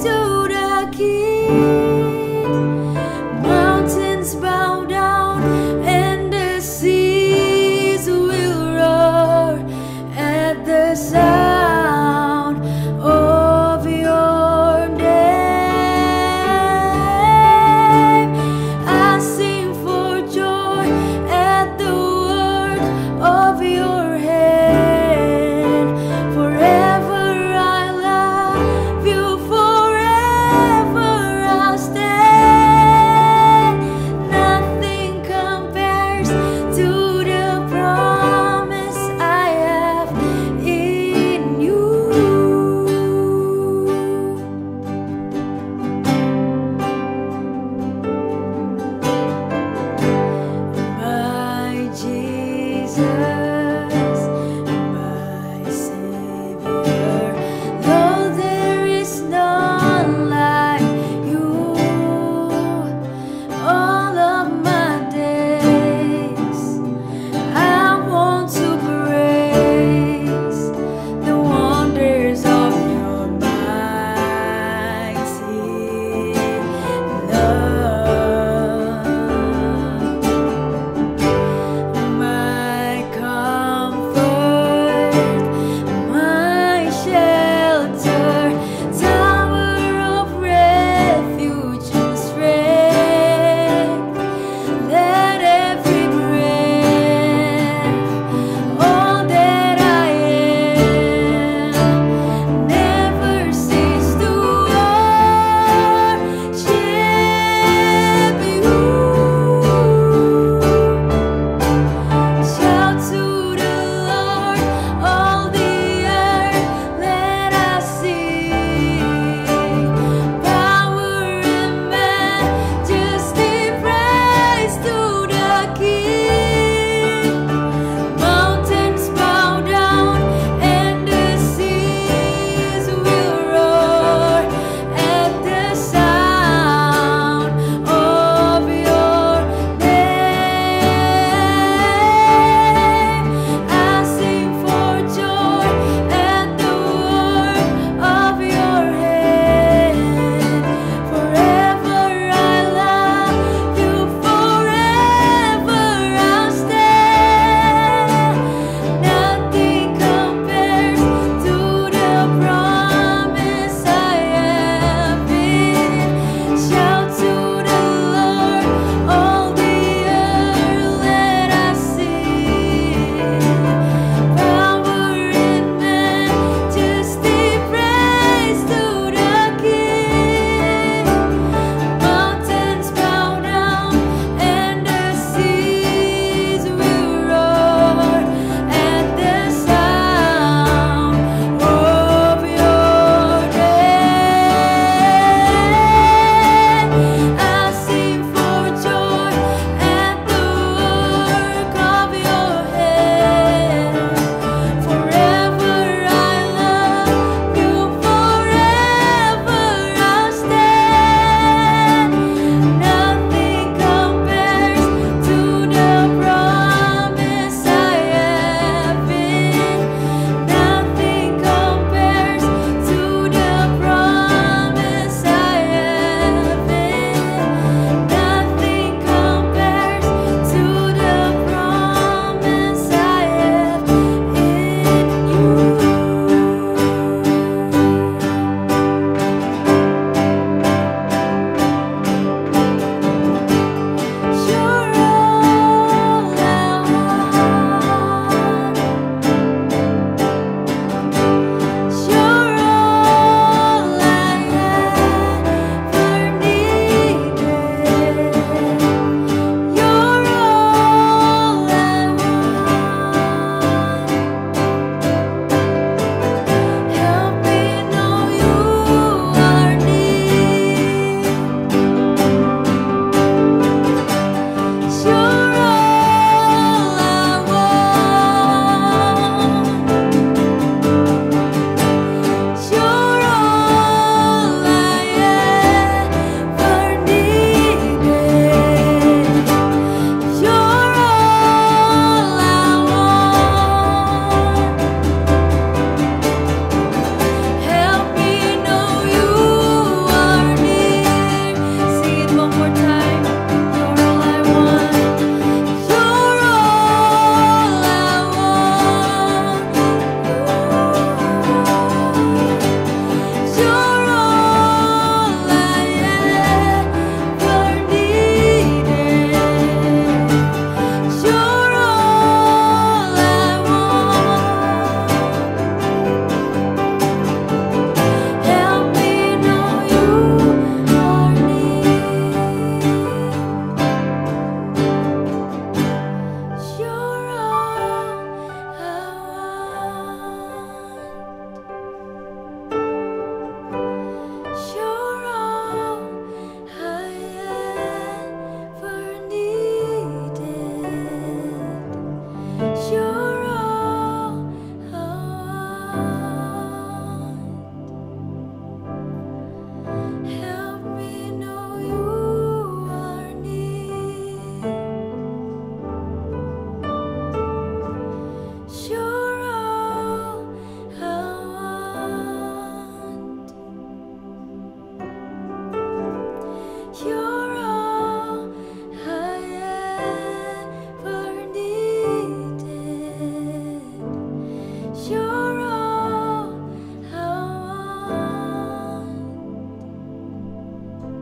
to the King. Mountains bow down and the seas will roar at the sound of your name. I sing for joy at the work of your hand. Forever I love you, forever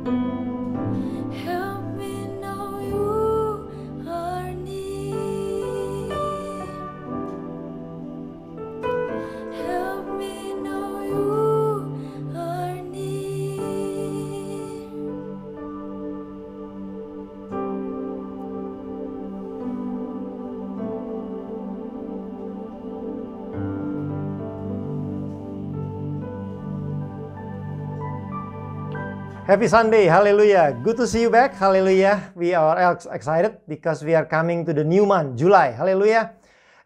Help me know you are near. Help me know you are near. Happy Sunday, hallelujah. Good to see you back, hallelujah. We are excited because we are coming to the new month, July, hallelujah.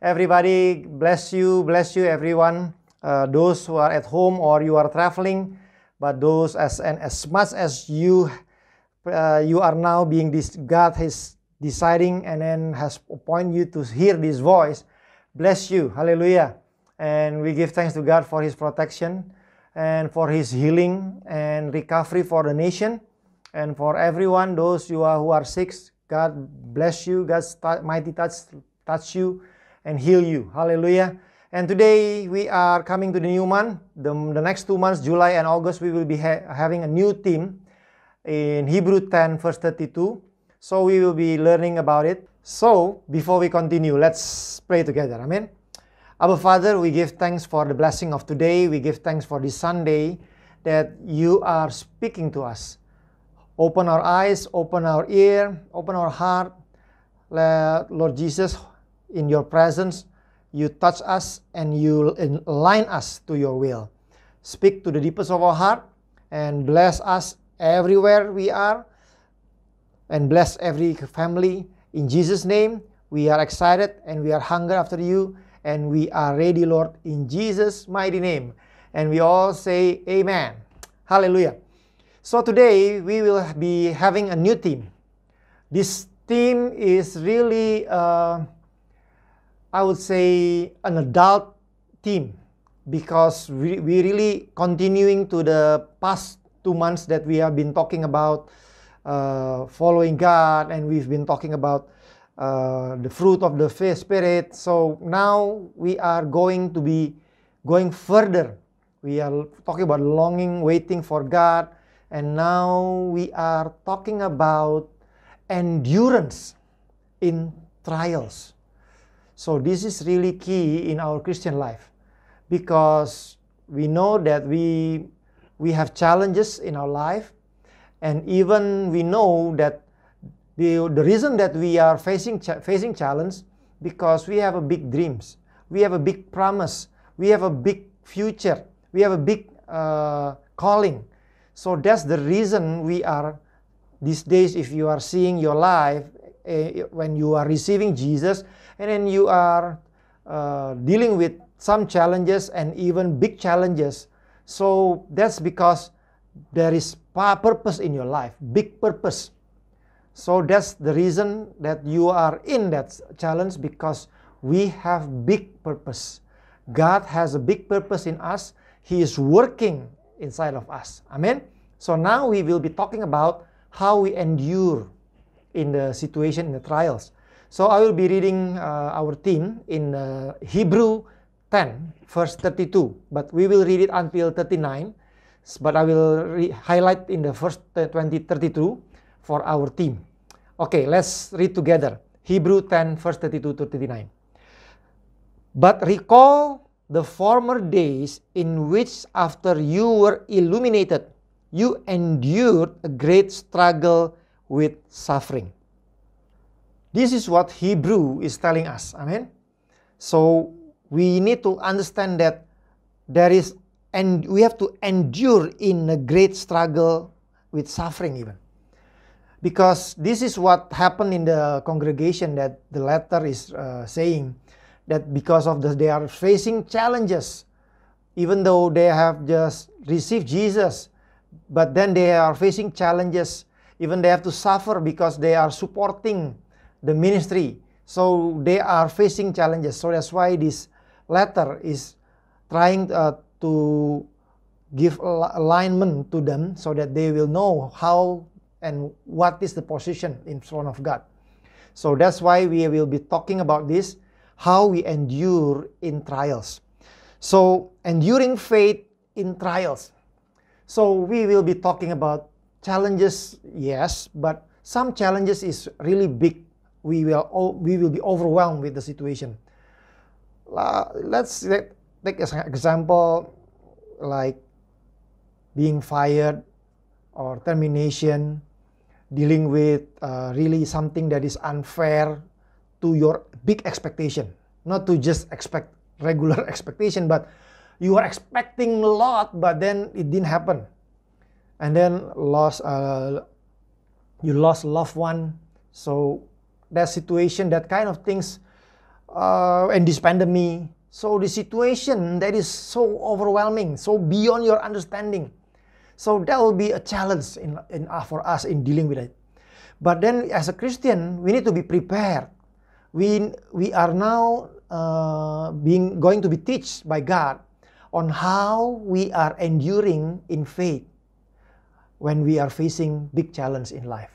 Everybody, bless you everyone. Those who are at home or you are traveling, but those as much as you are now being this, God is deciding and then has appointed you to hear this voice. Bless you, hallelujah. And we give thanks to God for His protection and for His healing and recovery for the nation and for everyone, those who are sick. God bless you. God's mighty touch you and heal you. Hallelujah. And today we are coming to the new month. The next 2 months, July and August, we will be having a new theme in Hebrew 10 verse 32. So we will be learning about it. So before we continue, let's pray together. Amen. Our Father, we give thanks for the blessing of today. We give thanks for this Sunday that you are speaking to us. Open our eyes, open our ear, open our heart. Lord Jesus, in your presence, you touch us and you align us to your will. Speak to the deepest of our heart and bless us everywhere we are and bless every family. In Jesus' name, we are excited and we are hungry after you. And we are ready, Lord, in Jesus' mighty name. And we all say amen. Hallelujah. So today we will be having a new theme. This theme is really, I would say, an adult theme. Because we really continuing to the past 2 months that we have been talking about following God. And we've been talking about the fruit of the Spirit. So now we are going to be going further. We are talking about longing, waiting for God. And now we are talking about endurance in trials. So this is really key in our Christian life. Because we know that we have challenges in our life. And even we know that the reason that we are facing challenge because we have a big dreams, we have a big promise, we have a big future, we have a big calling. So that's the reason we are these days. If you are seeing your life when you are receiving Jesus, and then you are dealing with some challenges and even big challenges. So that's because there is purpose in your life, big purpose. So that's the reason that you are in that challenge, because we have big purpose. God has a big purpose in us. He is working inside of us. Amen. So now we will be talking about how we endure in the situation, in the trials. So I will be reading our theme in Hebrew 10 verse 32, but we will read it until 39. But I will highlight in the first 32 for our theme. Okay, let's read together. Hebrew 10 verse 32 to 39. But recall the former days in which after you were illuminated, you endured a great struggle with suffering. This is what Hebrew is telling us. Amen. So we need to understand that we have to endure in a great struggle with suffering even. Because this is what happened in the congregation, that the letter is saying that because of they are facing challenges, even though they have just received Jesus, but then they are facing challenges, even they have to suffer because they are supporting the ministry. So they are facing challenges. So that's why this letter is trying to give alignment to them so that they will know how and what is the position in front of God. So that's why we will be talking about this, how we endure in trials. So enduring faith in trials. So we will be talking about challenges, yes, but some challenges is really big. We will be overwhelmed with the situation. Let's take as an example, like being fired or termination, dealing with really something that is unfair to your big expectation. Not to just expect regular expectation, but you are expecting a lot, but then it didn't happen. And then you lost a loved one. So that situation, that kind of things, and this pandemic. So the situation that is so overwhelming, so beyond your understanding. So that will be a challenge for us in dealing with it. But then as a Christian, we need to be prepared. We are now going to be taught by God on how we are enduring in faith when we are facing big challenge in life.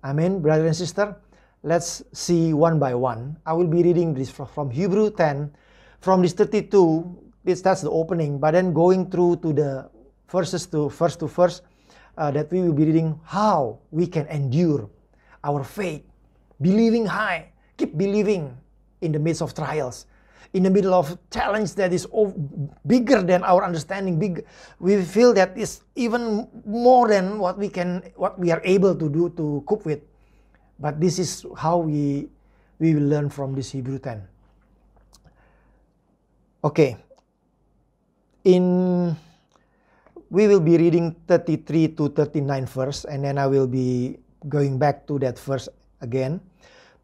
Amen, brother and sister. Let's see one by one. I will be reading this from Hebrew 10, from this 32. That's the opening, but then going through to the verses to verse that we will be reading how we can endure our faith, believing high, keep believing in the midst of trials, in the middle of challenge that is bigger than our understanding. We feel that is even more than what we are able to do to cope with. But this is how we will learn from this Hebrew 10. Okay. We will be reading 33 to 39 verse, and then I will be going back to that verse again.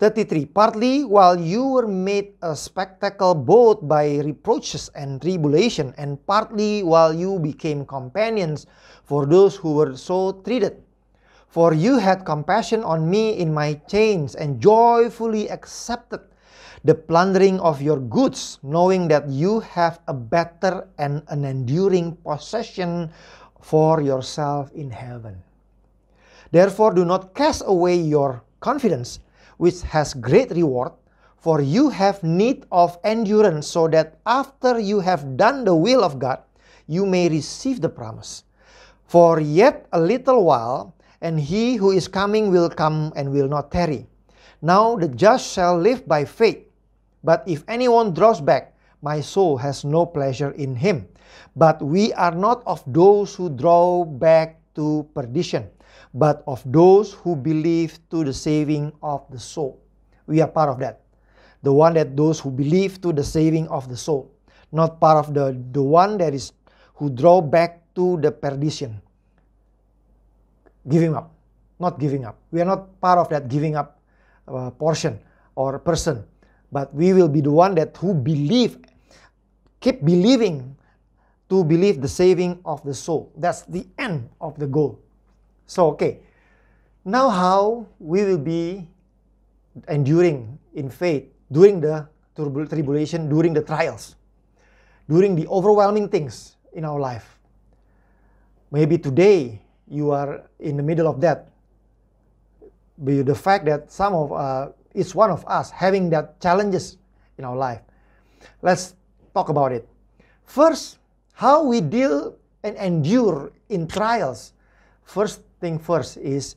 33. Partly while you were made a spectacle both by reproaches and tribulation, and partly while you became companions for those who were so treated. For you had compassion on me in my chains, and joyfully accepted the plundering of your goods, knowing that you have a better and an enduring possession for yourself in heaven. Therefore do not cast away your confidence, which has great reward, for you have need of endurance, so that after you have done the will of God, you may receive the promise. For yet a little while, and he who is coming will come and will not tarry. Now the just shall live by faith. But if anyone draws back, my soul has no pleasure in him. But we are not of those who draw back to perdition, but of those who believe to the saving of the soul. We are part of that. The one that those who believe to the saving of the soul. Not part of the one that is who draw back to the perdition. Giving up. Not giving up. We are not part of that giving up portion or person. But we will be the one that who believe, keep believing to believe the saving of the soul. That's the end of the goal. So, okay. Now how we will be enduring in faith during the tribulation, during the trials, during the overwhelming things in our life. Maybe today you are in the middle of that. But the fact that some of each one of us having that challenges in our life. Let's talk about it. First, how we deal and endure in trials. First thing first is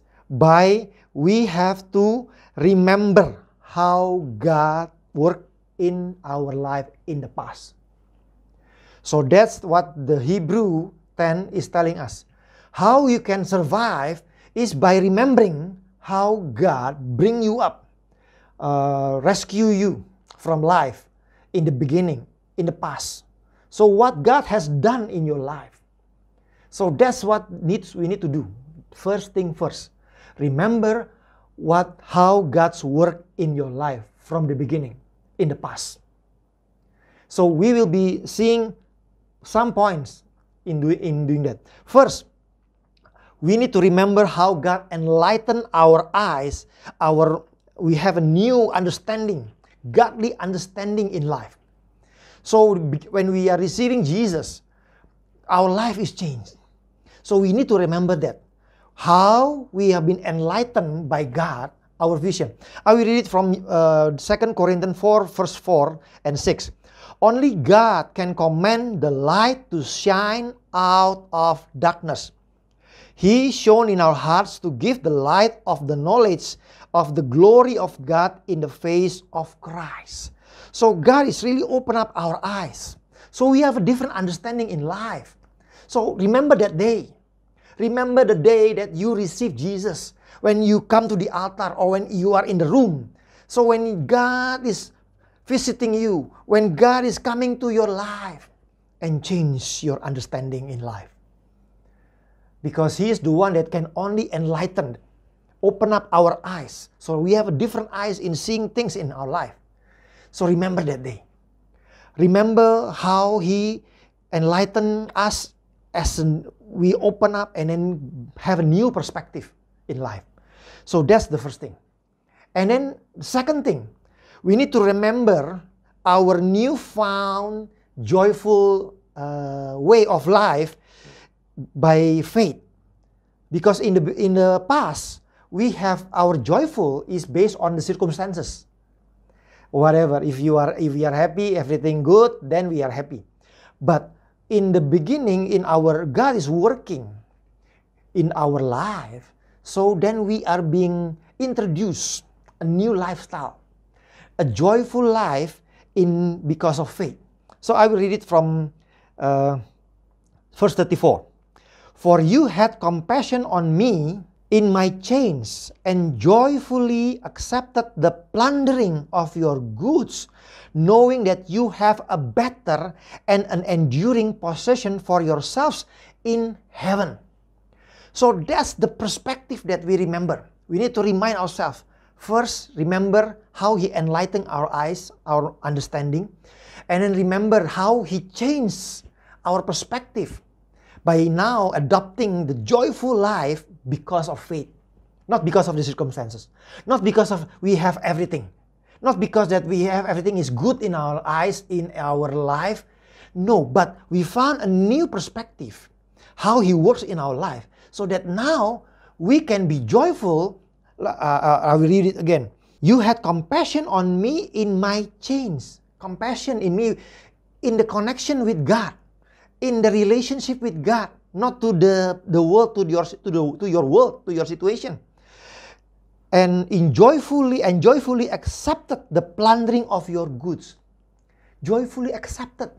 we have to remember how God worked in our life in the past. So that's what the Hebrew 10 is telling us. How you can survive is by remembering how God bring you up, rescue you from life in the beginning, in the past. So what God has done in your life. So that's what we need to do. First thing first. Remember how God's work in your life from the beginning, in the past. So we will be seeing some points in doing that. First, we need to remember how God enlightened our eyes. We have a new understanding, godly understanding in life. So when we are receiving Jesus, our life is changed. So we need to remember that. How we have been enlightened by God, our vision. I will read it from 2 Corinthians 4, verse 4 and 6. Only God can command the light to shine out of darkness. He shone in our hearts to give the light of the knowledge of the glory of God in the face of Christ. So God is really open up our eyes. So we have a different understanding in life. So remember that day. Remember the day that you received Jesus. When you come to the altar or when you are in the room. So when God is visiting you, when God is coming to your life and change your understanding in life. Because He is the one that can only enlighten, open up our eyes. So we have a different eyes in seeing things in our life. So remember that day. Remember how He enlightened us as we open up and then have a new perspective in life. So that's the first thing. And then the second thing, we need to remember our newfound joyful way of life by faith. Because in the past, we have our joyful is based on the circumstances. Whatever, if we are happy, everything good, then we are happy. But in the beginning, God is working in our life. So then we are being introduced a new lifestyle, a joyful life because of faith. So I will read it from verse 34. For you had compassion on me in my chains and joyfully accepted the plundering of your goods, knowing that you have a better and an enduring possession for yourselves in heaven. So that's the perspective that we remember. We need to remind ourselves. First, remember how He enlightened our eyes, our understanding. And then remember how He changed our perspective by now adopting the joyful life because of faith. Not because of the circumstances. Not because of we have everything. Not because that we have everything is good in our eyes, in our life. No, but we found a new perspective. How He works in our life. So that now we can be joyful. I will read it again. You had compassion on me in my chains. Compassion in me, in the connection with God, in the relationship with God, not to the world, to your world, to your situation. And joyfully accepted the plundering of your goods. Joyfully accepted.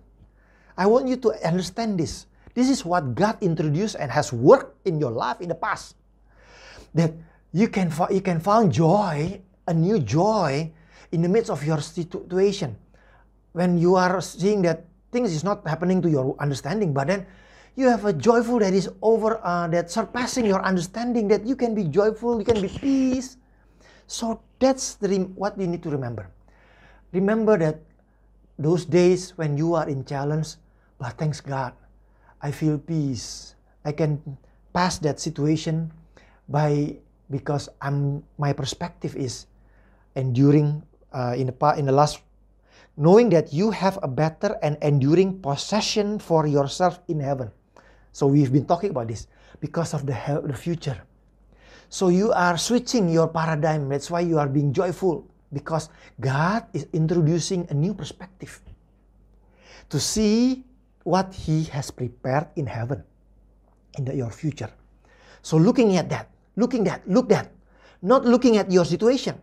I want you to understand this. This is what God introduced and has worked in your life in the past. That you can find joy, a new joy, in the midst of your situation. When you are seeing that things is not happening to your understanding, but then you have a joyful that is that surpassing your understanding, that you can be joyful, you can be peace. So that's what you need to remember. Remember that those days when you are in challenge, but thanks God, I feel peace. I can pass that situation because my perspective is enduring in the last, knowing that you have a better and enduring possession for yourself in heaven. So we've been talking about this because of the future. So you are switching your paradigm. That's why you are being joyful, because God is introducing a new perspective to see what He has prepared in heaven, in your future. So looking at that, look that, not looking at your situation.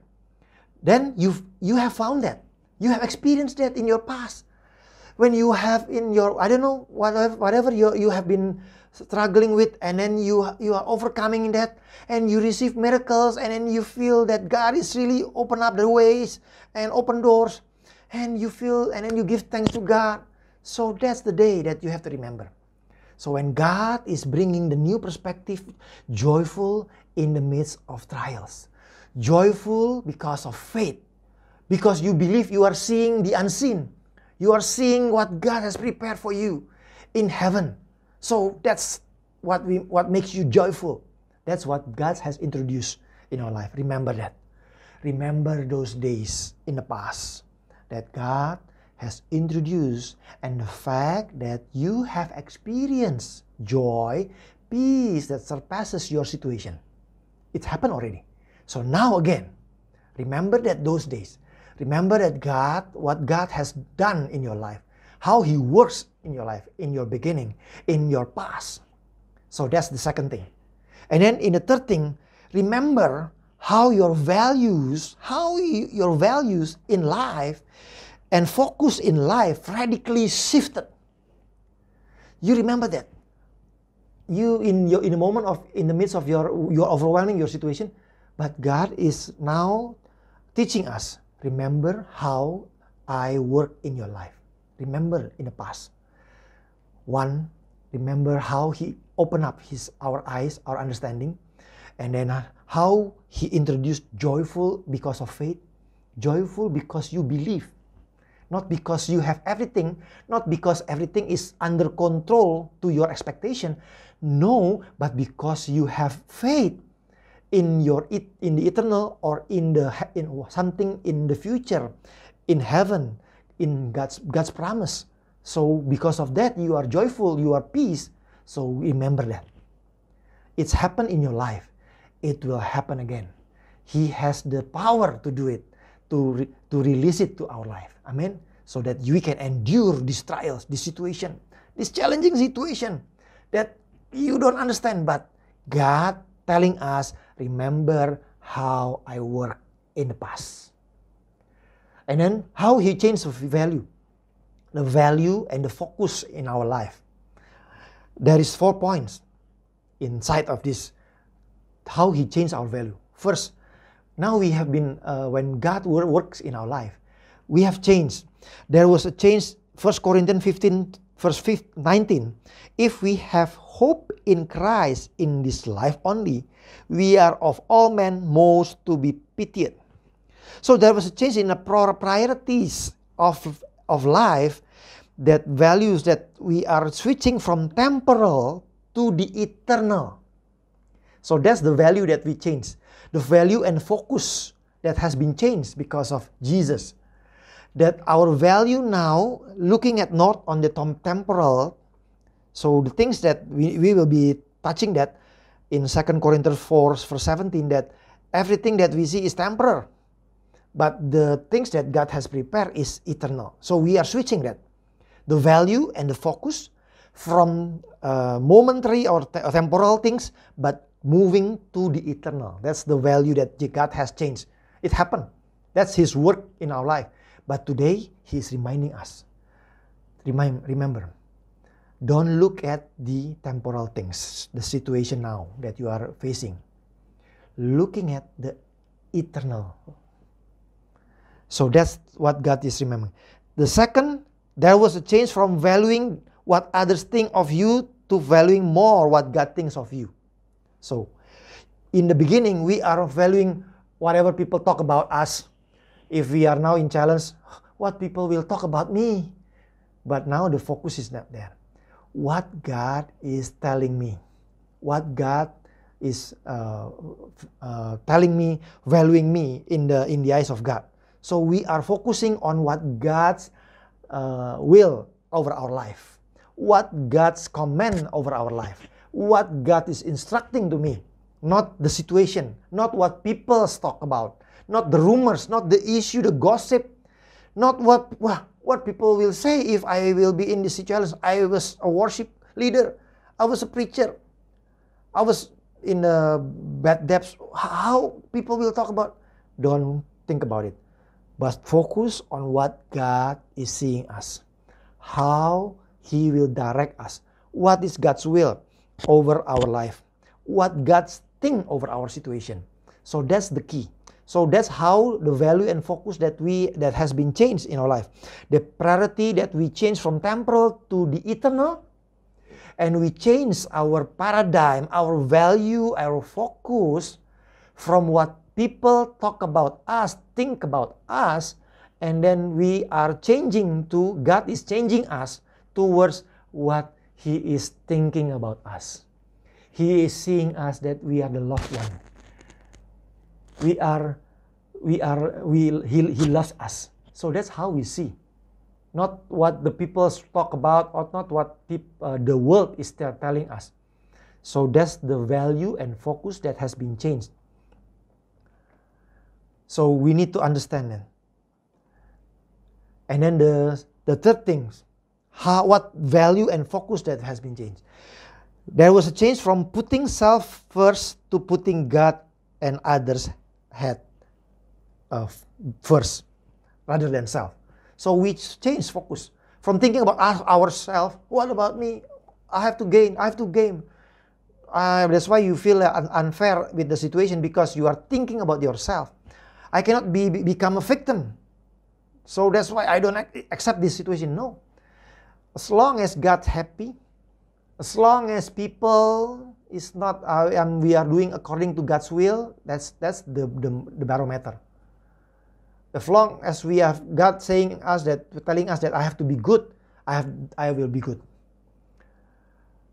Then you have found that. You have experienced that in your past. When you have in your, I don't know, whatever you have been struggling with, and then you are overcoming that, and you receive miracles, and then you feel that God is really open up the ways and open doors, and you feel, and then you give thanks to God. So that's the day that you have to remember. So when God is bringing the new perspective, joyful in the midst of trials. Joyful because of faith. Because you believe you are seeing the unseen. You are seeing what God has prepared for you in heaven. So that's what makes you joyful. That's what God has introduced in our life. Remember that. Remember those days in the past that God has introduced, and the fact that you have experienced joy, peace that surpasses your situation. It happened already. So now again, remember that those days. Remember that what God has done in your life, how He works in your life, in your beginning, in your past. So that's the second thing. And then in the third thing, remember how your values in life and focus in life radically shifted. You remember that. You in the midst of your overwhelming your situation, but God is now teaching us, remember how I work in your life. Remember in the past. One, remember how He opened up our eyes, our understanding, and then how He introduced joyful because of faith, joyful because you believe, not because you have everything, not because everything is under control to your expectation. No, but because you have faith in the eternal, or in something in the future, in heaven, in God's promise. So because of that, you are joyful, you are peace. So remember that. It's happened in your life. It will happen again. He has the power to do it, to release it to our life. Amen. So that we can endure these trials, this situation, this challenging situation that you don't understand, but God telling us, remember how I worked in the past. And then how He changed the value and the focus in our life. There is 4 points inside of this, how He changed our value. First, now we have been, when God works in our life, we have changed. There was a change, 1 Corinthians 15, verse 19. If we have hope in Christ in this life only, we are of all men most to be pitied. So there was a change in the priorities of life, that values that we are switching from temporal to the eternal. So that's the value that we change. The value and focus that has been changed because of Jesus. That our value now, looking at not on the temporal, so the things that we will be touching that in 2 Corinthians 4 verse 17, that everything that we see is temporal, but the things that God has prepared is eternal. So we are switching that. The value and the focus from momentary or temporal things, but moving to the eternal. That's the value that God has changed. It happened. That's His work in our life. But today, He is reminding us. Remember, don't look at the temporal things, the situation now that you are facing. Looking at the eternal. So that's what God is remembering. The second, there was a change from valuing what others think of you to valuing more what God thinks of you. So, in the beginning, we are valuing whatever people talk about us. If we are now in challenge, what people will talk about me? But now the focus is not there. What God is telling me, what God is telling me, valuing me in the eyes of God. So we are focusing on what God's will over our life, what God's command over our life, what God is instructing to me, not the situation, not what people talk about, not the rumors, not the issue, the gossip, not what people will say if I will be in this situation. I was a worship leader, I was a preacher, I was in the bad depths. How people will talk about, don't think about it, but focus on what God is seeing us, how He will direct us, what is God's will over our life, what God's think over our situation. So that's the key. So that's how the value and focus that has been changed in our life. The priority that we change from temporal to the eternal, and we change our paradigm, our value, our focus from what people talk about us, think about us, and then we are changing to, God is changing us towards what He is thinking about us. He is seeing us that we are the loved one. He loves us. So that's how we see. Not what the people talk about, or not what the world is telling us. So that's the value and focus that has been changed. So we need to understand that. And then the third thing, what value and focus that has been changed. There was a change from putting self first to putting God and others head first rather than self. So we change focus from thinking about ourselves. What about me? I have to gain. That's why you feel unfair with the situation, because you are thinking about yourself. I cannot become a victim. So that's why I don't accept this situation. No. As long as God's happy, as long as people is not, we are doing according to God's will, that's the barometer. As long as we have God telling us that I have to be good, I will be good.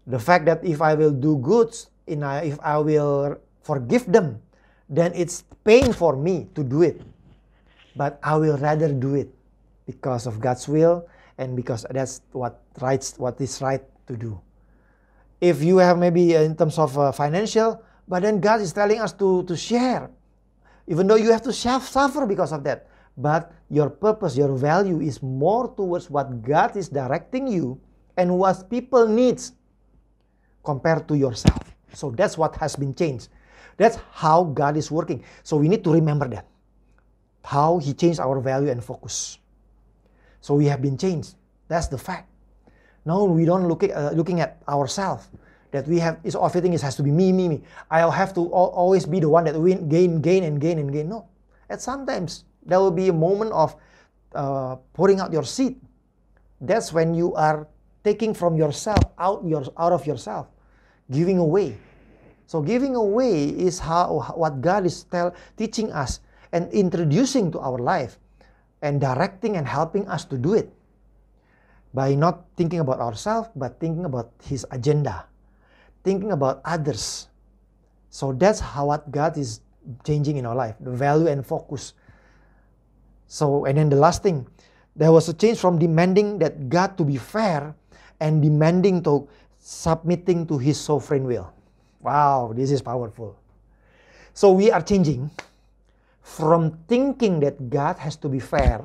The fact that if I will do good, if I will forgive them, then it's pain for me to do it. But I will rather do it because of God's will and because that's what is right to do. If you have maybe in terms of financial, but then God is telling us to share. Even though you have to suffer because of that. But your purpose, your value is more towards what God is directing you and what people needs compared to yourself. So that's what has been changed. That's how God is working. So we need to remember that. How He changed our value and focus. So we have been changed. That's the fact. Now we don't looking at ourselves. That we have, everything has to be me. I'll have to always be the one that gain. No. At sometimes there will be a moment of pouring out your seed. That's when you are taking from yourself out of yourself, giving away. So giving away is what God is teaching us and introducing to our life and directing and helping us to do it by not thinking about ourselves but thinking about His agenda, thinking about others. So that's what God is changing in our life, the value and focus. So, and then the last thing, there was a change from demanding that God to be fair and demanding to submitting to His sovereign will. Wow, this is powerful. So we are changing from thinking that God has to be fair.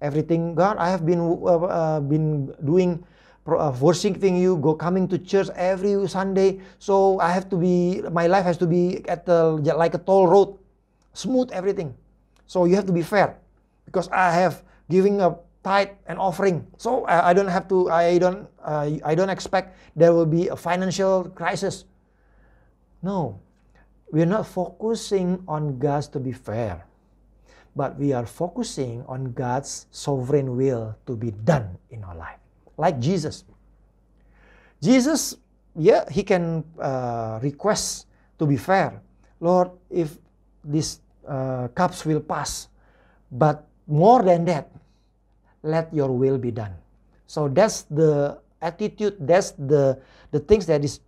Everything, God, I have been doing, worshiping you, coming to church every Sunday. So I have to be, my life has to be like a toll road, smooth everything. So you have to be fair, because I have giving a tithe and offering. So I don't have to. I don't expect there will be a financial crisis. No, we are not focusing on God's to be fair, but we are focusing on God's sovereign will to be done in our life. Like Jesus. Jesus, yeah, He can request to be fair. Lord, if this cups will pass, but more than that, let your will be done. So that's the attitude, that's the things that is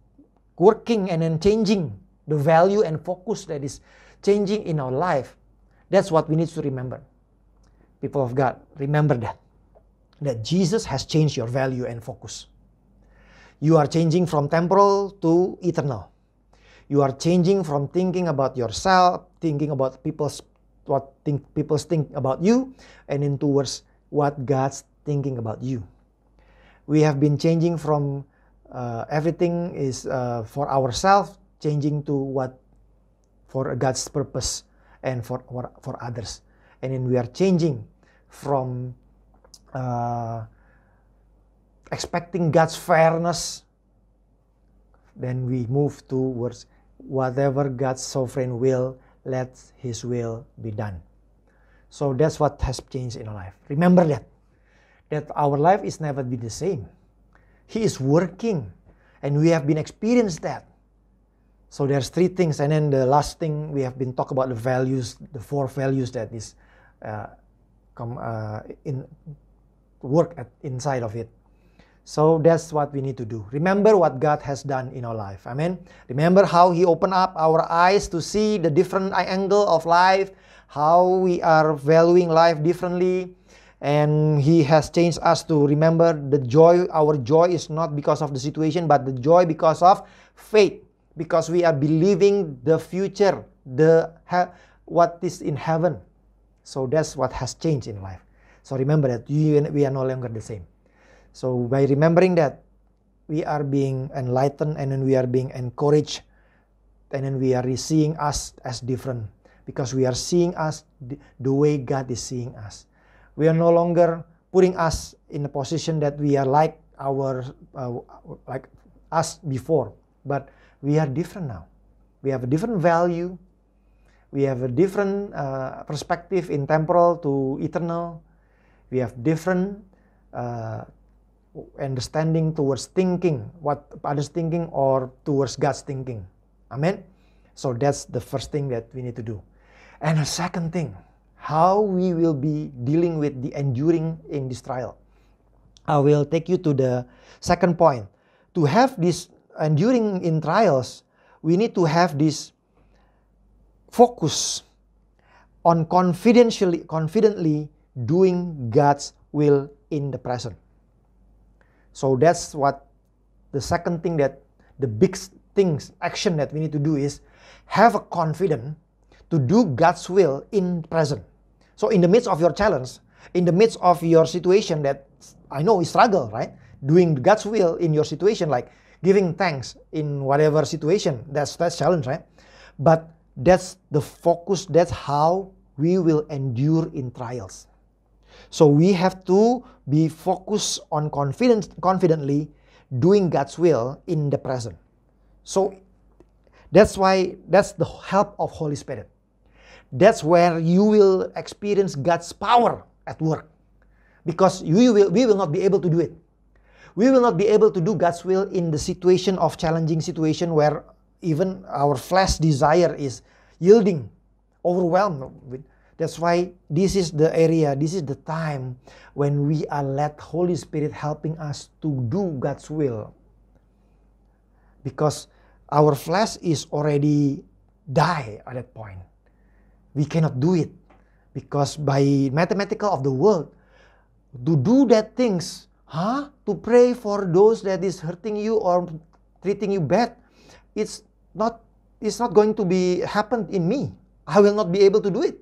working and then changing, the value and focus that is changing in our life. That's what we need to remember. People of God, remember that Jesus has changed your value and focus. You are changing from temporal to eternal. You are changing from thinking about yourself, thinking about what people think about you, and then towards what God's thinking about you. We have been changing from everything is for ourselves, changing to what for God's purpose and for others. And then we are changing from expecting God's fairness, then we move towards whatever God's sovereign will, let His will be done. So that's what has changed in our life. Remember that our life is never been the same. He is working, and we have been experienced that. So there's three things, and then the last thing we have been talk about the values, the four values that is inside of it. So that's what we need to do. Remember what God has done in our life. Amen. Remember how He opened up our eyes to see the different angle of life, how we are valuing life differently. And He has changed us to remember the joy. Our joy is not because of the situation, but the joy because of faith. Because we are believing the future, what is in heaven. So that's what has changed in life. So remember that we are no longer the same. So by remembering that, we are being enlightened, and then we are being encouraged, and then we are seeing us as different, because we are seeing us the way God is seeing us. We are no longer putting us in a position that we are like like us before, but we are different now. We have a different value. We have a different perspective in temporal to eternal. We have different understanding towards thinking, what others thinking, or towards God's thinking. Amen. So that's the first thing that we need to do. And the second thing, how we will be dealing with the enduring in this trial. I will take you to the second point. To have this enduring in trials, we need to have this focus on confidently doing God's will in the present. So that's what the second thing, that the big things, action that we need to do is have a confidence to do God's will in present. So in the midst of your challenge, in the midst of your situation that I know is struggle, right? Doing God's will in your situation, like giving thanks in whatever situation, that's challenge, right? But that's the focus, that's how we will endure in trials. So we have to be focused on confidently doing God's will in the present. So that's why, that's the help of Holy Spirit. That's where you will experience God's power at work. Because we will not be able to do it. We will not be able to do God's will in the situation of challenging situation where even our flesh desire is yielding, overwhelmed with. That's why this is the area, this is the time when we are let Holy Spirit helping us to do God's will. Because our flesh is already die at that point. We cannot do it. Because by mathematical of the world, to do that things, to pray for those that is hurting you or treating you bad, it's not going to be happen in me. I will not be able to do it.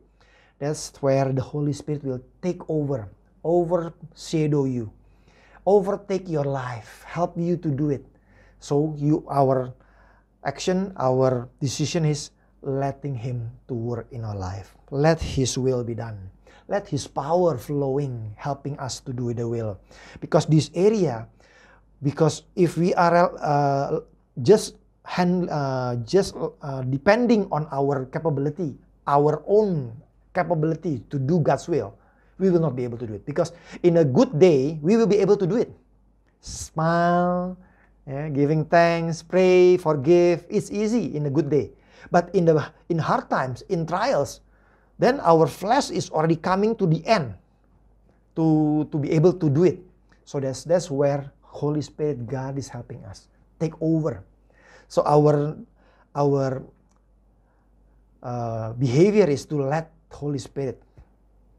That's where the Holy Spirit will take over, overshadow you, overtake your life, help you to do it. So our action, our decision is letting Him to work in our life. Let His will be done. Let His power flowing, helping us to do the will. Because this area, because if we are just depending on our capability, our own capability to do God's will, we will not be able to do it. Because in a good day, we will be able to do it. Smile, giving thanks, pray, forgive. It's easy in a good day. But in hard times, in trials, then our flesh is already coming to the end to be able to do it. So that's where Holy Spirit, God is helping us take over. So our behavior is to let Holy Spirit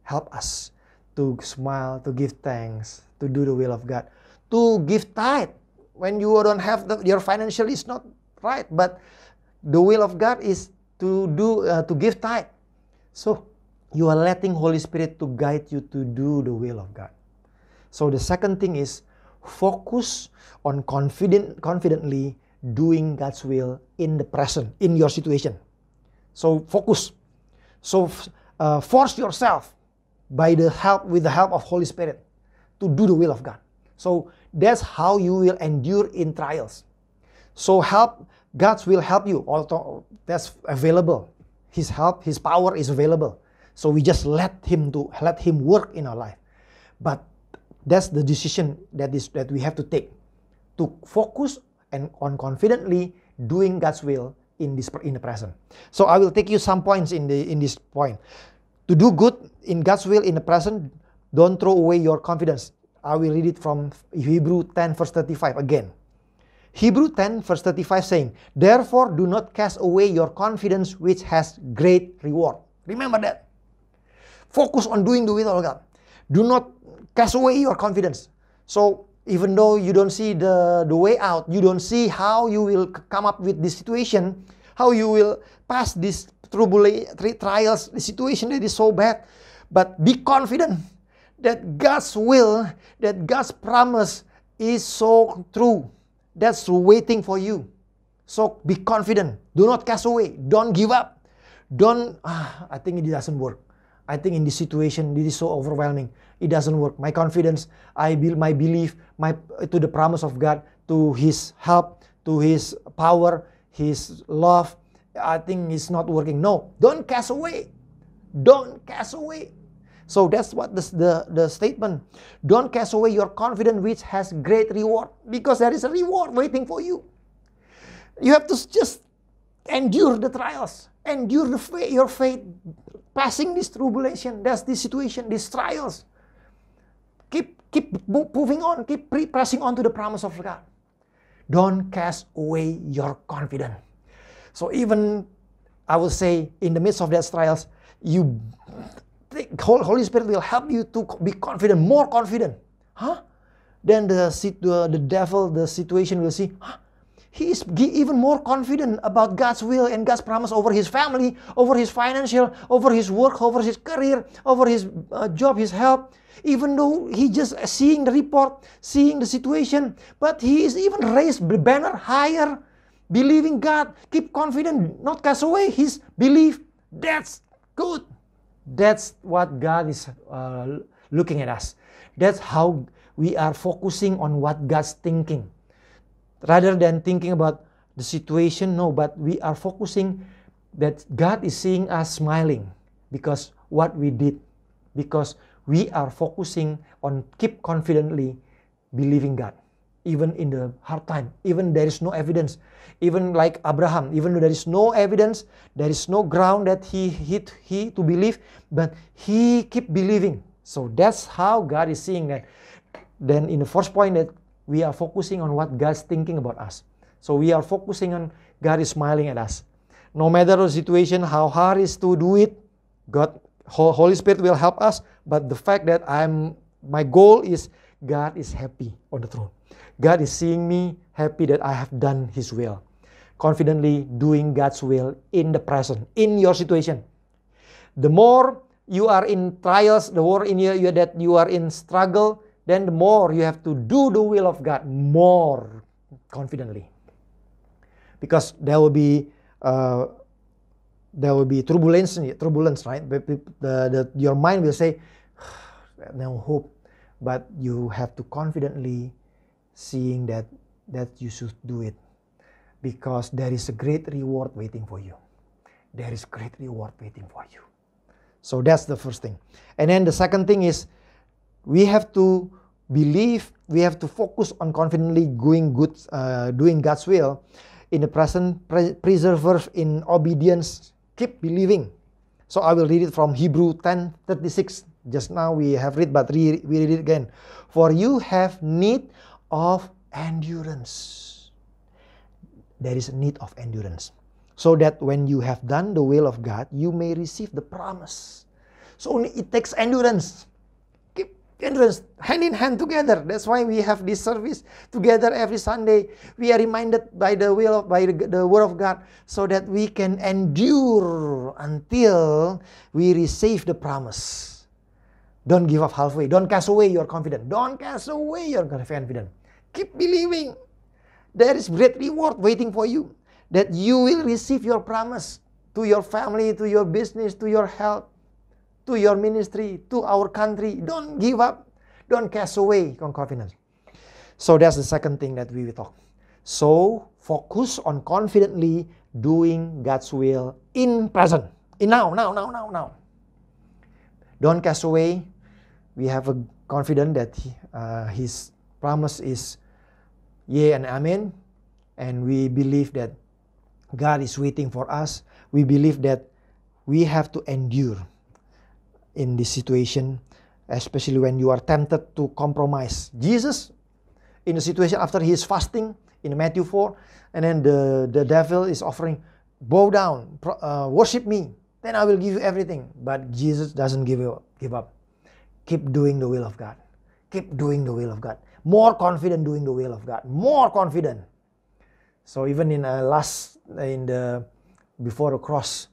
help us to smile, to give thanks, to do the will of God, to give tithe when you don't have your financial is not right, but the will of God is to do to give tithe. So you are letting Holy Spirit to guide you to do the will of God. So the second thing is focus on confidently doing God's will in the present, in your situation. So focus. So force yourself with the help of Holy Spirit to do the will of God. So that's how you will endure in trials. So God's will help you. Also, that's available. His help, His power is available. So we just let Him work in our life. But that's the decision that we have to take, to focus on confidently doing God's will in the present. So I will take you some points in this point. To do good in God's will in the present, don't throw away your confidence. I will read it from Hebrew 10 verse 35 again. Hebrew 10 verse 35 saying, "Therefore do not cast away your confidence, which has great reward." Remember that. Focus on doing the will of God. Do not cast away your confidence. So even though you don't see the way out, you don't see how you will come up with this situation, how you will pass this trials, the situation that is so bad, but be confident that God's will, that God's promise is so true. that's waiting for you. So be confident. Do not cast away. Don't give up. I think it doesn't work. I think in this situation, it is so overwhelming. It doesn't work. My confidence, I build my belief to the promise of God, to His help, to His power, His love. I think it's not working. No, don't cast away. Don't cast away. So that's what the statement. Don't cast away your confidence, which has great reward, because there is a reward waiting for you. You have to just endure the trials, endure your faith, passing this tribulation, that's this situation, these trials. Keep moving on, keep pressing on to the promise of God. Don't cast away your confidence. So even, I will say, in the midst of those trials, Holy Spirit will help you to be confident, more confident. Then the devil, the situation will see, he is even more confident about God's will and God's promise over his family, over his financial, over his work, over his career, over his job, his health. Even though he just seeing the report, seeing the situation, but he is even raised the banner higher, believing God. Keep confident, not cast away his belief. That's good. That's what God is looking at us. That's how we are focusing on what God's thinking. Rather than thinking about the situation, no, but we are focusing that God is seeing us smiling because what we did. Because we are focusing on keep confidently believing God. Even in the hard time, even there is no evidence. Even like Abraham, even though there is no evidence, there is no ground that he to believe, but he keep believing. So that's how God is seeing that. Then in the first point, that we are focusing on what God's thinking about us. So we are focusing on God is smiling at us. No matter the situation, how hard it is to do it, Holy Spirit will help us. But the fact that my goal is God is happy on the throne. God is seeing me happy that I have done His will. Confidently doing God's will in the present, in your situation. The more you are in trials, the more that you are in struggle, then the more you have to do the will of God more confidently. Because there will be turbulence, right? Your mind will say, no hope. But you have to confidently seeing that you should do it. Because there is a great reward waiting for you. There is great reward waiting for you. So that's the first thing. And then the second thing is, we have to believe, we have to focus on confidently doing God's will in the present, persevere in obedience, keep believing. So I will read it from Hebrew 10:36. Just now we have read, but we read it again. For you have need of endurance. There is a need of endurance. So that when you have done the will of God, you may receive the promise. So it takes endurance. Keep endurance hand in hand together. That's why we have this service together every Sunday. We are reminded by the word of God, so that we can endure until we receive the promise. Don't give up halfway. Don't cast away your confidence. Don't cast away your confidence. Keep believing. There is great reward waiting for you. That you will receive your promise to your family, to your business, to your health, to your ministry, to our country. Don't give up. Don't cast away your confidence. So that's the second thing that we will talk. So focus on confidently doing God's will in present. In now. Don't cast away. We have a confidence that His promise is yea and amen. And we believe that God is waiting for us. We believe that we have to endure in this situation, especially when you are tempted to compromise. Jesus, in the situation after He is fasting in Matthew 4, and then the devil is offering, bow down, worship me, then I will give you everything. But Jesus doesn't give up. Keep doing the will of God. Keep doing the will of God. More confident doing the will of God. More confident. So even in before the cross,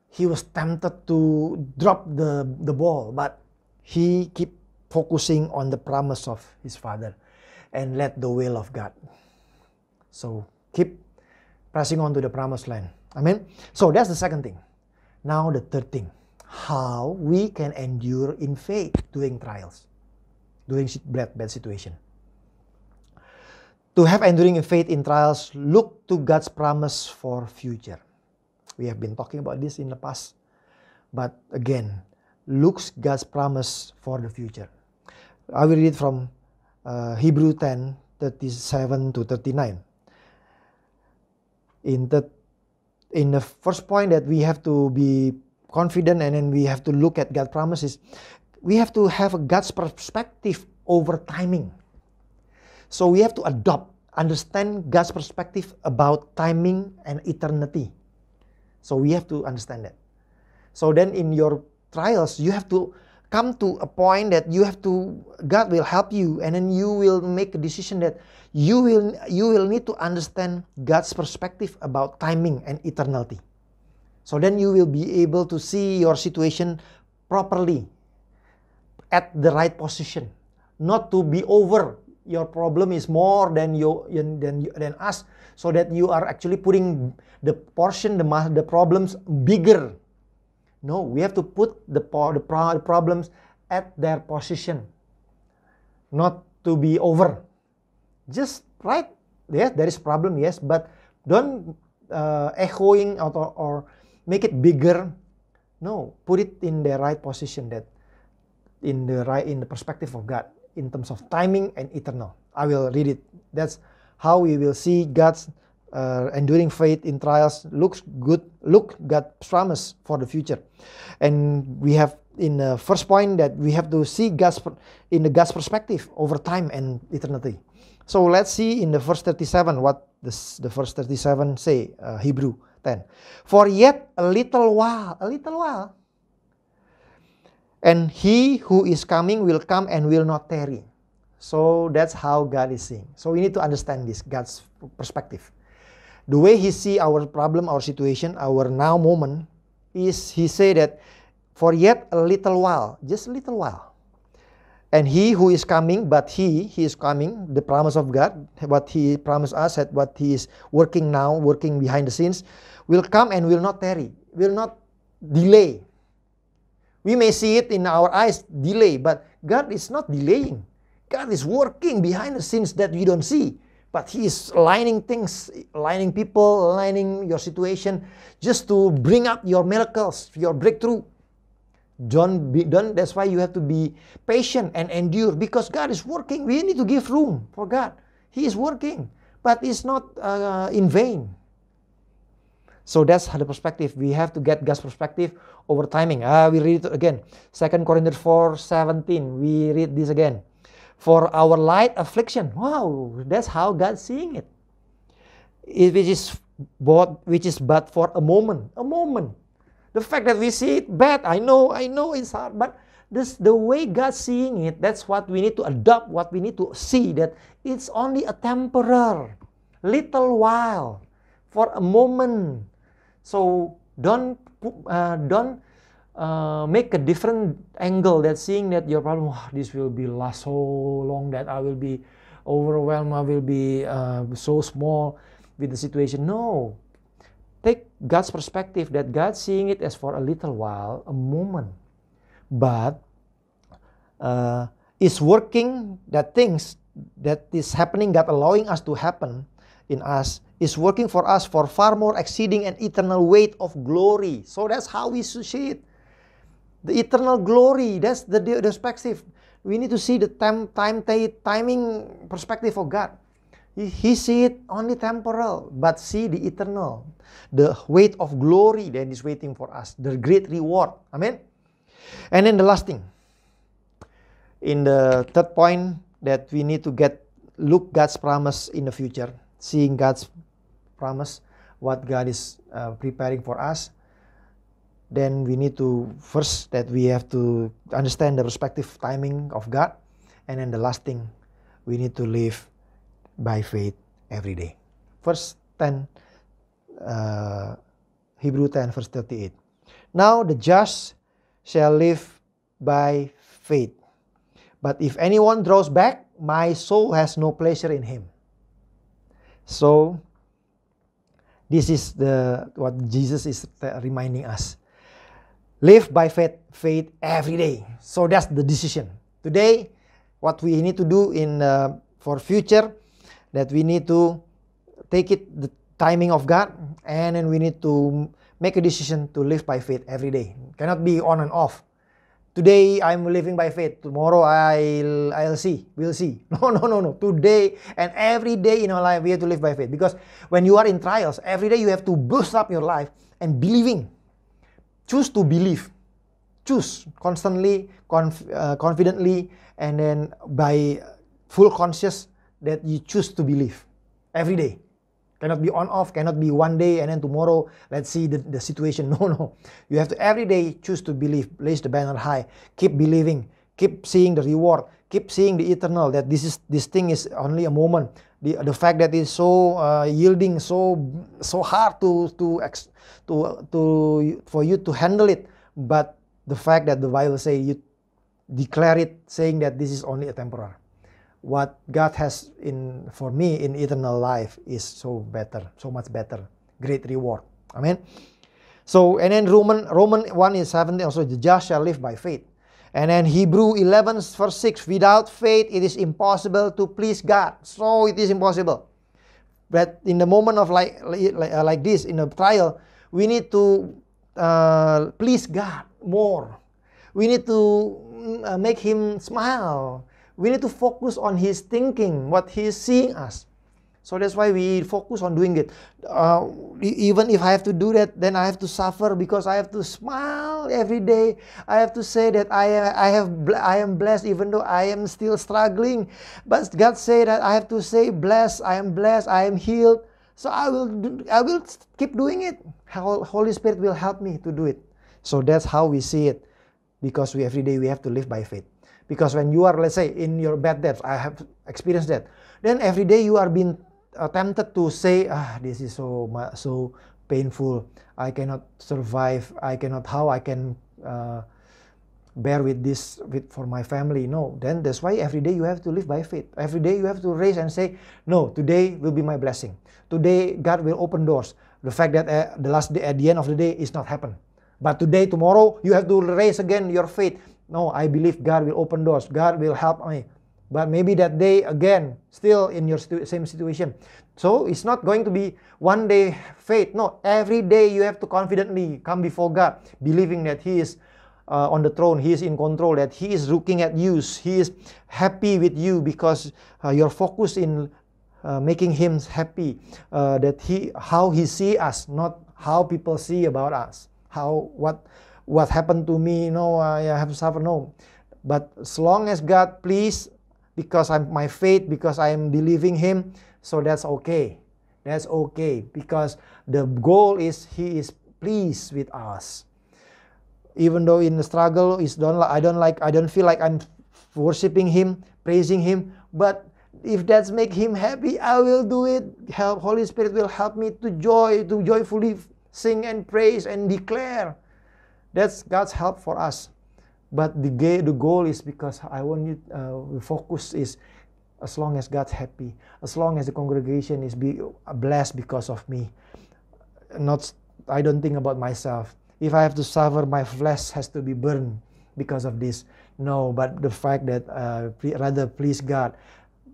He was tempted to drop the ball, but He keep focusing on the promise of His Father and let the will of God So keep pressing on to the promised land. Amen. So that's the second thing. Now the third thing, how we can endure in faith during trials, during bad situation. To have enduring in faith in trials, look to God's promise for future. We have been talking about this in the past. But again, look God's promise for the future. I will read from Hebrew 10, 37 to 39. In the first point that we have to be confident and then we have to look at God's promises, we have to have a God's perspective over timing. So we have to understand God's perspective about timing and eternity. So we have to understand that. So then in your trials, you have to come to a point that God will help you, and then you will make a decision that you will need to understand God's perspective about timing and eternity. So then you will be able to see your situation properly at the right position, not to be over. Your problem is more than us, so that you are actually putting the problems bigger. No, we have to put the problems at their position, not to be over. Just right, yes, there is problem, yes, but don't echoing or make it bigger. No, put it in the right position, that in the perspective of God, in terms of timing and eternal. I will read it. That's how we will see God's enduring faith in trials. Look God's promise for the future. And we have in the first point that we have to see God's perspective over time and eternity. So let's see in the verse 37 what the verse 37 say, Hebrew 10. For yet a little while, and he who is coming will come and will not tarry. So that's how God is seeing. So we need to understand this, God's perspective. The way he see our problem, our situation, our now moment, is he say that for yet a little while, just a little while. And he who is coming, but he is coming, the promise of God, what he promised us, what he is working now, working behind the scenes, will come and will not tarry, will not delay. We may see it in our eyes, delay, but God is not delaying. God is working behind the scenes that we don't see. But he is aligning things, aligning people, aligning your situation, just to bring up your miracles, your breakthrough. That's why you have to be patient and endure, because God is working. We need to give room for God. He is working, but it's not in vain. So that's the perspective. We have to get God's perspective over timing. We read it again. 2 Corinthians 4:17. We read this again. For our light affliction. Wow, that's how God's seeing it. Which is but for a moment. A moment. The fact that we see it bad, I know it's hard, but the way God's seeing it, that's what we need to adopt, what we need to see, that it's only a temporary, little while, for a moment. So don't make a different angle, that seeing that your problem, this will be last so long that I will be overwhelmed, I will be so small with the situation. No. Take God's perspective, that God's seeing it as for a little while, a moment. But is working, that things that is happening, God allowing us to happen in us, is working for us for far more exceeding and eternal weight of glory. So that's how we should see it. The eternal glory, that's the perspective. We need to see the timing perspective of God. He see it only temporal, but see the eternal, the weight of glory that is waiting for us, the great reward. Amen. And then the last thing, in the third point, that we need to look God's promise in the future, seeing God's promise, what God is preparing for us. Then we need to first that we have to understand the perspective timing of God, and then the last thing, we need to live by faith every day. Verse 10, Hebrew 10, verse 38. Now the just shall live by faith. But if anyone draws back, my soul has no pleasure in him. So this is what Jesus is reminding us. Live by faith every day. So that's the decision. Today, what we need to do for future, that we need to take it the timing of God, and then we need to make a decision to live by faith every day. Cannot be on and off. Today I'm living by faith. Tomorrow we'll see. No. Today and every day in our life we have to live by faith. Because when you are in trials, every day you have to boost up your life and believing. Choose to believe. Choose constantly, confidently, and then by full conscious that you choose to believe every day. Cannot be on off, cannot be one day and then tomorrow let's see the situation. No. You have to every day choose to believe, place the banner high, keep believing, keep seeing the reward, keep seeing the eternal, that this thing is only a moment. The fact that it's so yielding, so hard for you to handle it, but the fact that the Bible say you declare it, saying that this is only a temporary. What God has for me in eternal life is so much better, great reward. Amen. So, and then Roman 1:17 also, the just shall live by faith. And then Hebrew 11:6, without faith it is impossible to please God. So it is impossible. But in the moment of like this, in a trial, we need to please God more. We need to make Him smile. We need to focus on His thinking, what He is seeing us. So that's why we focus on doing it. Even if I have to do that, then I have to suffer because I have to smile every day. I have to say that I am blessed even though I am still struggling. But God said that I have to say blessed, I am healed. So I will keep doing it. Holy Spirit will help me to do it. So that's how we see it. Because every day we have to live by faith. Because when you are, let's say, in your bad depths, I have experienced that. Then every day you are being tempted to say, this is so painful. I cannot survive. How I can bear with this for my family. No, then that's why every day you have to live by faith. Every day you have to raise and say, no, today will be my blessing. Today God will open doors. The fact that the last day, at the end of the day, is not happen. But today, tomorrow, you have to raise again your faith. No, I believe God will open doors. God will help me. But maybe that day again, still in your same situation. So it's not going to be one day faith. No, every day you have to confidently come before God, believing that He is on the throne, He is in control, that He is looking at you, He is happy with you because your focus in making Him happy, how He see us, not how people see about us. What happened to me, I have to suffer, no. But as long as God please, because my faith, because I am believing Him, so that's okay. That's okay, because the goal is He is pleased with us. Even though in the struggle, I don't feel like I'm worshiping Him, praising Him, but if that's make Him happy, I will do it. Holy Spirit will help me to joyfully sing and praise and declare. That's God's help for us. But the goal is because I want you, the focus is as long as God's happy, as long as the congregation is blessed because of me. I don't think about myself. If I have to suffer, my flesh has to be burned because of this. No, but the fact that rather please God,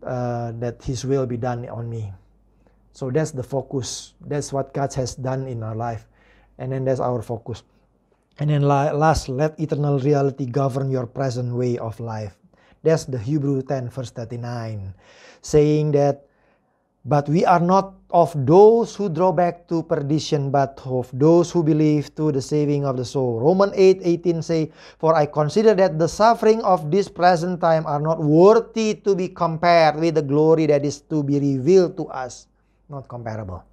that His will be done on me. So that's the focus. That's what God has done in our life. And then that's our focus. And then last, let eternal reality govern your present way of life. That's the Hebrew 10 verse 39. Saying that, but we are not of those who draw back to perdition, but of those who believe to the saving of the soul. Romans 8:18 say, for I consider that the suffering of this present time are not worthy to be compared with the glory that is to be revealed to us. Not comparable.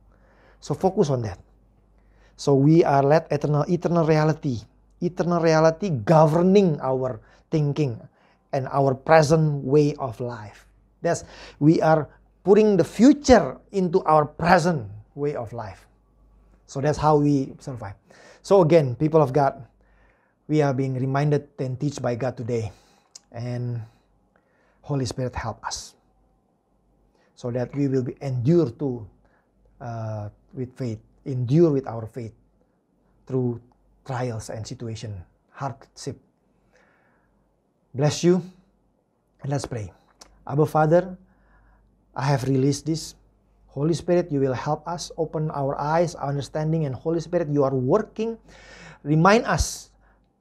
So focus on that. So we are let eternal reality governing our thinking and our present way of life. We are putting the future into our present way of life. So that's how we survive. So again, people of God, we are being reminded and taught by God today. And Holy Spirit help us. so that we will be endure to with faith, endure with our faith through trials and situation, hardship. Bless you, and let's pray. Abba Father, I have released this. Holy Spirit, you will help us, open our eyes, our understanding, and Holy Spirit, you are working. Remind us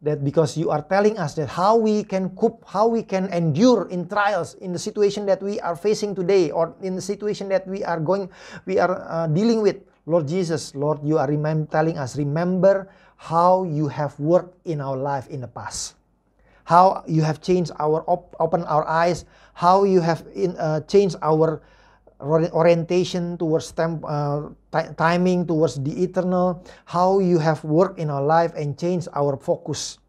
that because you are telling us that how we can cope, how we can endure in trials, in the situation that we are facing today, or in the situation that we are dealing with. Lord Jesus, Lord, you are telling us, remember how you have worked in our life in the past. How you have changed opened our eyes, how you have changed our orientation towards timing, towards the eternal, how you have worked in our life and changed our focus.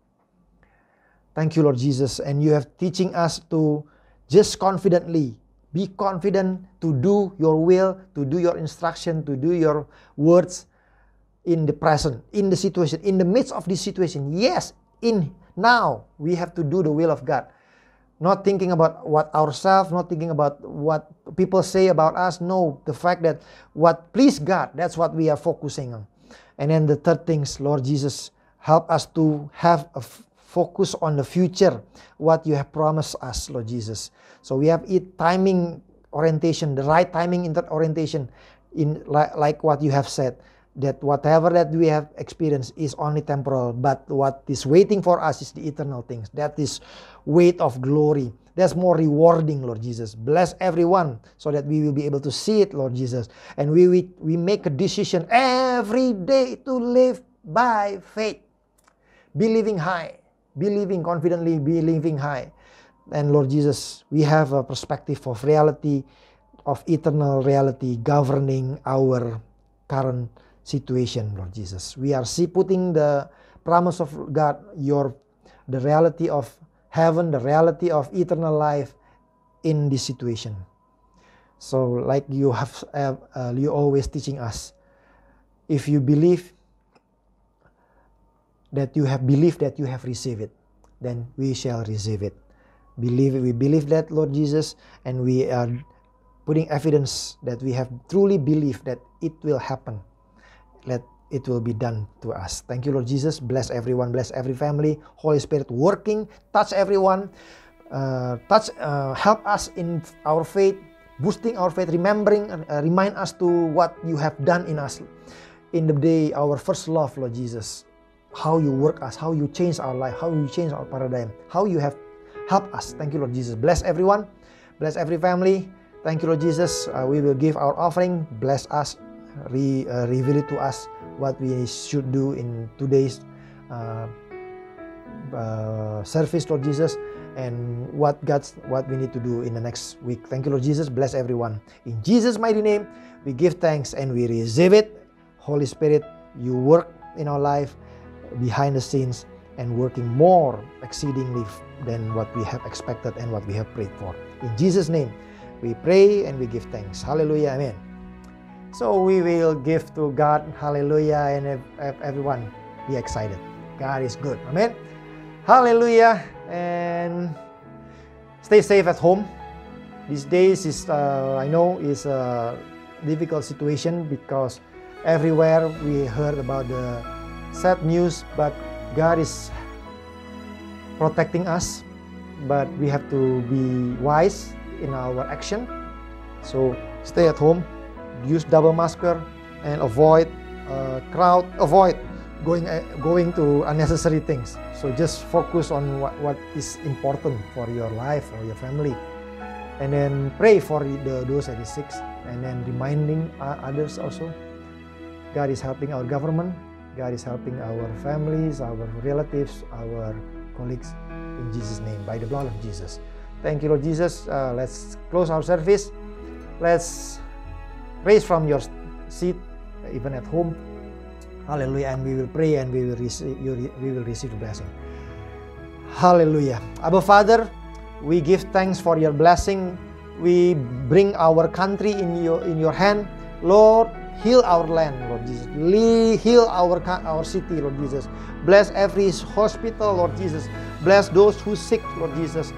Thank you, Lord Jesus. And you have teaching us to just confidently, be confident to do your will, to do your instruction, to do your words in the present, in the situation, in the midst of this situation. Yes, now we have to do the will of God. Not thinking about what ourselves, not thinking about what people say about us. No, the fact that what please God, that's what we are focusing on. And then the third things, Lord Jesus, help us to have a focus on the future, what you have promised us, Lord Jesus. So we have timing orientation, the right timing orientation, in like what you have said, that whatever that we have experienced is only temporal, but what is waiting for us is the eternal things. That is weight of glory. That's more rewarding, Lord Jesus. Bless everyone so that we will be able to see it, Lord Jesus. And we make a decision every day to live by faith. Believing high, believing confidently, believing high. And Lord Jesus, we have a perspective of reality, of eternal reality governing our current situation, Lord Jesus. We are putting the promise of God, the reality of heaven, the reality of eternal life in this situation. So like you always teaching us, if you believe that you have received it, then we shall receive it. We believe that, Lord Jesus, and we are putting evidence that we have truly believed that it will happen. Let it will be done to us. Thank you, Lord Jesus. Bless everyone, bless every family. Holy Spirit working, touch everyone, help us in our faith, boosting our faith, remind us to what you have done in us in the day, our first love, Lord Jesus. How you work us, how you change our life, how you change our paradigm, how you have helped us. Thank you, Lord Jesus. Bless everyone, bless every family. Thank you, Lord Jesus. We will give our offering. Bless us. Reveal it to us what we should do in today's service, Lord Jesus, and what we need to do in the next week. Thank you, Lord Jesus. Bless everyone. In Jesus' mighty name, we give thanks and we receive it. Holy Spirit, you work in our life behind the scenes and working more exceedingly than what we have expected and what we have prayed for. In Jesus' name, we pray and we give thanks. Hallelujah. Amen. So we will give to God, hallelujah, and everyone be excited. God is good. Amen. Hallelujah. And stay safe at home. These days I know is a difficult situation because everywhere we heard about the sad news, but God is protecting us. But we have to be wise in our action. So stay at home. Use double masker and avoid crowd, avoid going to unnecessary things. So just focus on what is important for your life or your family, and then pray for those that is sick, and then reminding others also. God is helping our government. God is helping our families, our relatives, our colleagues. In Jesus' name, by the blood of Jesus. Thank you, Lord Jesus. Let's close our service. Let's raise from your seat, even at home. Hallelujah. And we will pray and we will receive the blessing. Hallelujah. Abba Father, we give thanks for your blessing. We bring our country in your hand. Lord, heal our land, Lord Jesus. Heal our city, Lord Jesus. Bless every hospital, Lord Jesus. Bless those who are sick, Lord Jesus.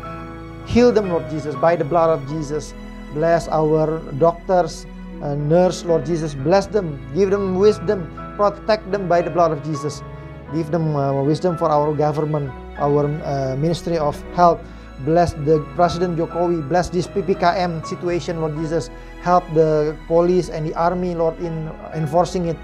Heal them, Lord Jesus, by the blood of Jesus. Bless our doctors, nurse, Lord Jesus. Bless them. Give them wisdom. Protect them by the blood of Jesus. Give them wisdom for our government, our Ministry of Health. Bless the President Jokowi. Bless this PPKM situation, Lord Jesus. Help the police and the army, Lord, in enforcing it.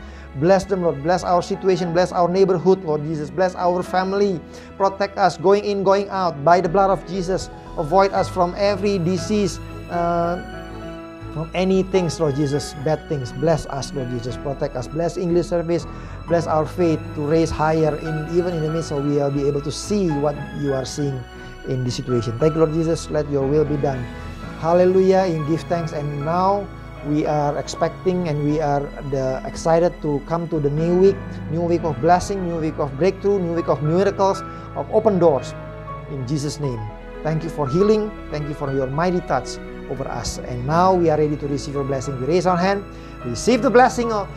Bless them, Lord. Bless our situation. Bless our neighborhood, Lord Jesus. Bless our family. Protect us going in, going out by the blood of Jesus. Avoid us from every disease, from any things, Lord Jesus, bad things. Bless us, Lord Jesus. Protect us. Bless English service. Bless our faith to raise higher, even in the midst of we will be able to see what you are seeing in this situation. Thank you, Lord Jesus. Let your will be done. Hallelujah. And give thanks. And now we are expecting and we are excited to come to the new week of blessing, new week of breakthrough, new week of miracles, of open doors. In Jesus' name. Thank you for healing. Thank you for your mighty touch over us. And now we are ready to receive your blessing. We raise our hand, receive the blessing of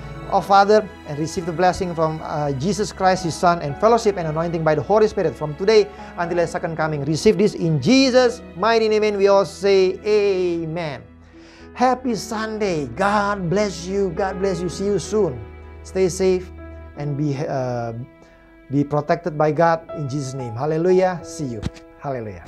Father, and receive the blessing from Jesus Christ, His Son, and fellowship and anointing by the Holy Spirit from today until His second coming. Receive this in Jesus' mighty name, and we all say amen. Happy Sunday. God bless you. God bless you. See you soon. Stay safe and be protected by God in Jesus' name. Hallelujah. See you. Hallelujah.